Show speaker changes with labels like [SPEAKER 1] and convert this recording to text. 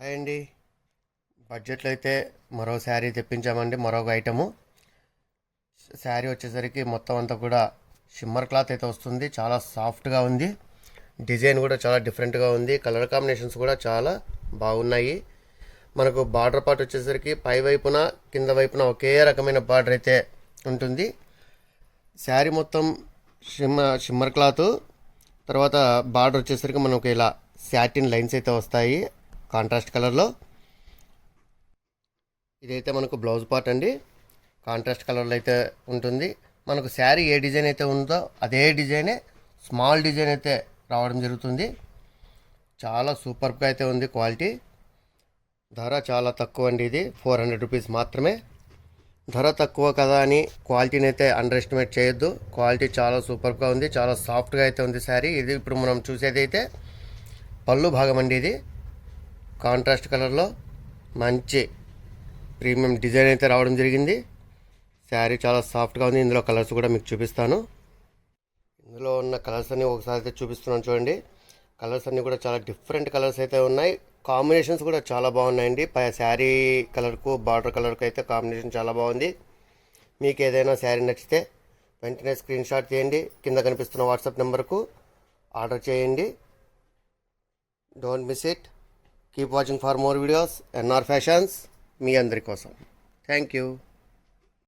[SPEAKER 1] Hi అండి. బడ్జెట్లో అయితే మరో శారీ తెప్పించామండి. మరొక ఐటము శారీ వచ్చేసరికి మొత్తం అంతా కూడా షిమ్మర్ క్లాత్ అయితే వస్తుంది. చాలా సాఫ్ట్గా ఉంది. డిజైన్ కూడా చాలా డిఫరెంట్గా ఉంది. కలర్ కాంబినేషన్స్ కూడా చాలా బాగున్నాయి. మనకు బార్డర్ పార్ట్ వచ్చేసరికి పై వైపున కింద వైపున ఒకే రకమైన బార్డర్ అయితే ఉంటుంది. శారీ మొత్తం షిమ్మర్ క్లాత్, తర్వాత బార్డర్ వచ్చేసరికి మనకు ఇలా శాటిన్ లైన్స్ అయితే వస్తాయి కాంట్రాస్ట్ కలర్లో. ఇదైతే మనకు బ్లౌజ్ పార్ట్ అండి. కాంట్రాస్ట్ కలర్లో అయితే ఉంటుంది. మనకు శారీ ఏ డిజైన్ అయితే ఉందో అదే డిజైనే స్మాల్ డిజైన్ అయితే రావడం జరుగుతుంది. చాలా సూపర్గా అయితే ఉంది. క్వాలిటీ ధర చాలా తక్కువ అండి. ఇది 400 రూపీస్ మాత్రమే. ధర తక్కువ కదా అని క్వాలిటీని అయితే అండర్ ఎస్టిమేట్ చేయొద్దు. క్వాలిటీ చాలా సూపర్గా ఉంది. చాలా సాఫ్ట్గా అయితే ఉంది శారీ. ఇది ఇప్పుడు మనం చూసేది అయితే పళ్ళు భాగం అండి. ఇది కాంట్రాస్ట్ కలర్లో మంచి ప్రీమియం డిజైన్ అయితే రావడం జరిగింది. శారీ చాలా సాఫ్ట్గా ఉంది. ఇందులో కలర్స్ కూడా మీకు చూపిస్తాను. ఇందులో ఉన్న కలర్స్ అన్నీ ఒకసారి అయితే చూపిస్తున్నాను చూడండి. కలర్స్ అన్నీ కూడా చాలా డిఫరెంట్ కలర్స్ అయితే ఉన్నాయి. కాంబినేషన్స్ కూడా చాలా బాగున్నాయండి. పై శారీ కలర్కు బార్డర్ కలర్కు అయితే కాంబినేషన్ చాలా బాగుంది. మీకు ఏదైనా శారీ నచ్చితే వెంటనే స్క్రీన్ షాట్ తీయండి. కింద కనిపిస్తున్న వాట్సాప్ నెంబర్కు ఆర్డర్ చేయండి. Don't miss it. Keep watching for more videos. NR fashions మీ అందరి కోసం. Thank you.